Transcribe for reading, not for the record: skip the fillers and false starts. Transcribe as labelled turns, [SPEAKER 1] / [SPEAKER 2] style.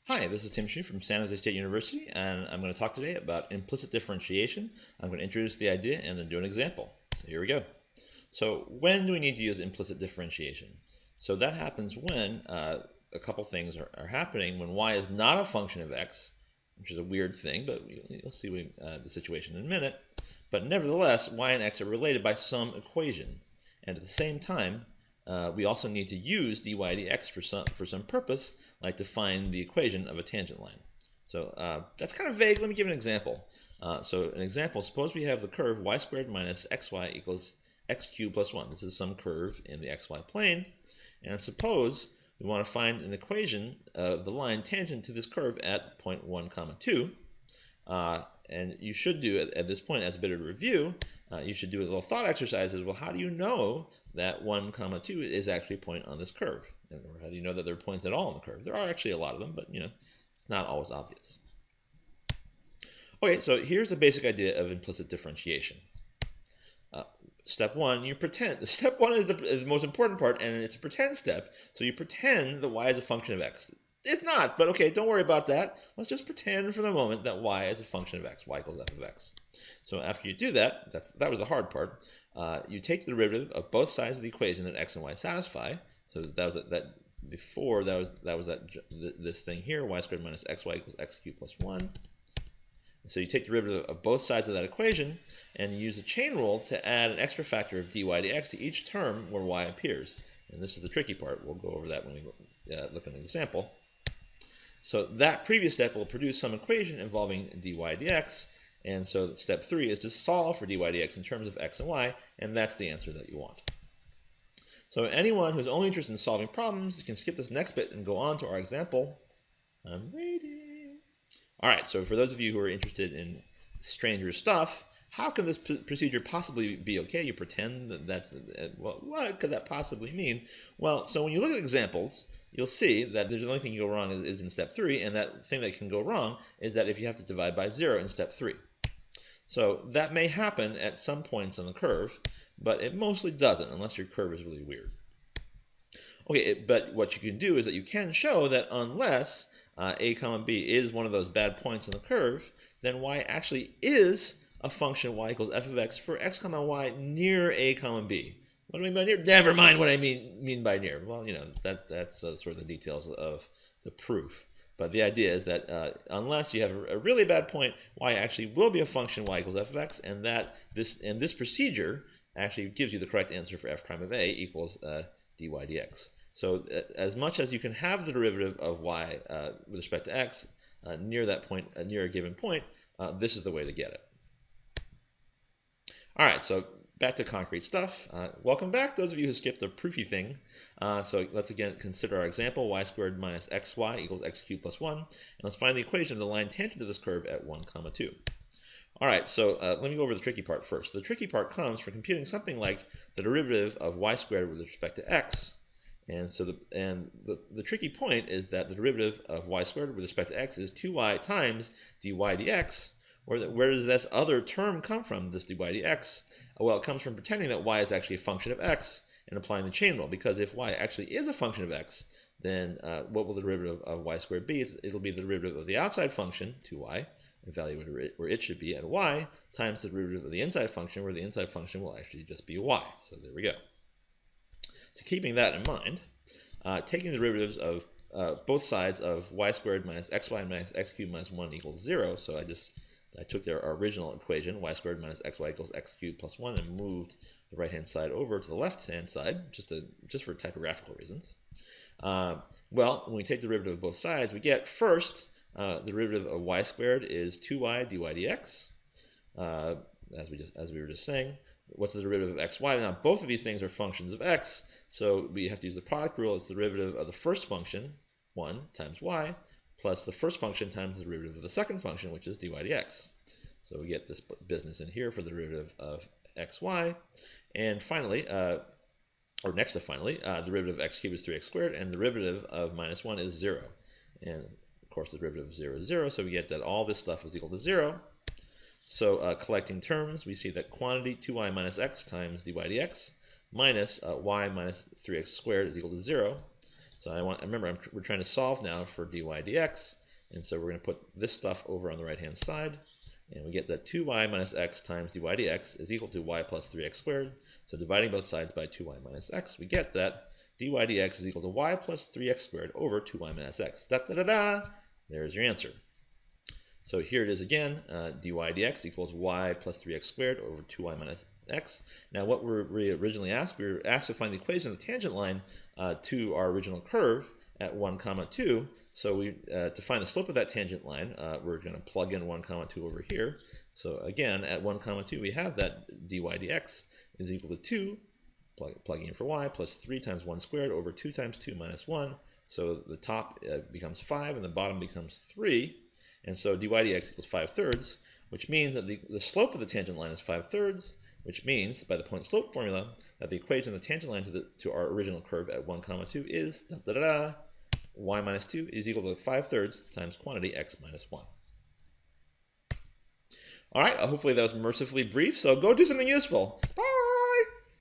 [SPEAKER 1] Hi, this is Tim Shu from San Jose State University, and I'm going to talk today about implicit differentiation. I'm going to introduce the idea and then do an example. So here we go. So when do we need to use implicit differentiation? So that happens when a couple things are happening. When y is not a function of x, which is a weird thing, but you'll see the situation in a minute. But nevertheless, y and x are related by some equation. And at the same time, we also need to use dy dx for some purpose, like to find the equation of a tangent line. So that's kind of vague. Let me give an example. So an example, suppose we have the curve y squared minus xy equals x cubed plus 1. This is some curve in the xy plane. And suppose we want to find an equation of the line tangent to this curve at point 1, 2. And you should do it at this point as a bit of a review. You should do a little thought exercise as well. How do you know that 1, 2 is actually a point on this curve? Or how do you know that there are points at all on the curve? There are actually a lot of them, but it's not always obvious. Okay, so here's the basic idea of implicit differentiation. Step 1, you pretend. Step 1 is the most important part, and it's a pretend step. So you pretend that y is a function of x. It's not, but okay, don't worry about that. Let's just pretend for the moment that y is a function of x, y equals f of x. So after you do that, that was the hard part. You take the derivative of both sides of the equation that x and y satisfy. So that was this thing here, y squared minus xy equals x cubed plus 1. So you take the derivative of both sides of that equation and you use the chain rule to add an extra factor of dy dx to each term where y appears. And this is the tricky part. We'll go over that when we look at an example. So that previous step will produce some equation involving dy dx. And so step 3 is to solve for dy dx in terms of x and y, and that's the answer that you want. So anyone who's only interested in solving problems can skip this next bit and go on to our example. I'm waiting. All right, so for those of you who are interested in stranger stuff, how can this procedure possibly be okay? You pretend that's, well, what could that possibly mean? Well, so when you look at examples, you'll see that the only thing you go wrong is in step 3, and that thing that can go wrong is that if you have to divide by 0 in step 3. So that may happen at some points on the curve, but it mostly doesn't unless your curve is really weird. Okay, but what you can do is that you can show that unless a comma b is one of those bad points on the curve, then y actually is a function y equals f of x for x comma y near a comma b. What do I mean by near? Never mind what I mean by near. Well, that's sort of the details of the proof. But the idea is that unless you have a really bad point, y actually will be a function y equals f of x, and that this procedure actually gives you the correct answer for f prime of a equals dy dx. So as much as you can have the derivative of y with respect to x near that point, near a given point, this is the way to get it. All right, so back to concrete stuff. Welcome back, those of you who skipped the proofy thing. So let's again consider our example, y squared minus xy equals x cubed plus 1. And let's find the equation of the line tangent to this curve at 1, 2. All right, so let me go over the tricky part first. The tricky part comes from computing something like the derivative of y squared with respect to x. And so the tricky point is that the derivative of y squared with respect to x is 2y times dy dx. Where does this other term come from, this dy dx? Well, it comes from pretending that y is actually a function of x and applying the chain rule. Because if y actually is a function of x, then what will the derivative of y squared be? It'll be the derivative of the outside function, 2y, evaluated where it should be at y, times the derivative of the inside function, where the inside function will actually just be y. So there we go. So keeping that in mind, taking the derivatives of both sides of y squared minus xy minus x cubed minus 1 equals 0. So I took our original equation, y squared minus xy equals x cubed plus 1, and moved the right-hand side over to the left-hand side, just for typographical reasons. Well, when we take the derivative of both sides, we get first the derivative of y squared is 2y dy dx, as we were just saying. What's the derivative of xy? Now, both of these things are functions of x, so we have to use the product rule. It's the derivative of the first function, 1 times y, plus the first function times the derivative of the second function, which is dy dx. So we get this business in here for the derivative of xy. And finally, or next to finally, the derivative of x cubed is 3x squared, and the derivative of minus 1 is 0. And of course, the derivative of 0 is 0, so we get that all this stuff is equal to 0. So collecting terms, we see that quantity 2y minus x times dy dx minus y minus 3x squared is equal to 0. So we're trying to solve now for dy dx, and so we're going to put this stuff over on the right hand side, and we get that 2y minus x times dy dx is equal to y plus 3x squared. So dividing both sides by 2y minus x, we get that dy dx is equal to y plus 3x squared over 2y minus x. Da da da da! There's your answer. So here it is again, dy dx equals y plus 3x squared over 2y minus x. Now what we originally asked, we were asked to find the equation of the tangent line to our original curve at 1, 2. So to find the slope of that tangent line, we're going to plug in 1, 2 over here. So again, at 1, 2, we have that dy dx is equal to 2, plugging in for y, plus 3 times 1 squared over 2 times 2 minus 1. So the top becomes 5 and the bottom becomes 3. And so dy dx equals 5/3, which means that the slope of the tangent line is 5/3, which means, by the point slope formula, that the equation of the tangent line to our original curve at 1, 2 is y minus 2 is equal to 5/3 times quantity x minus 1. All right, hopefully that was mercifully brief, so go do something useful. Bye!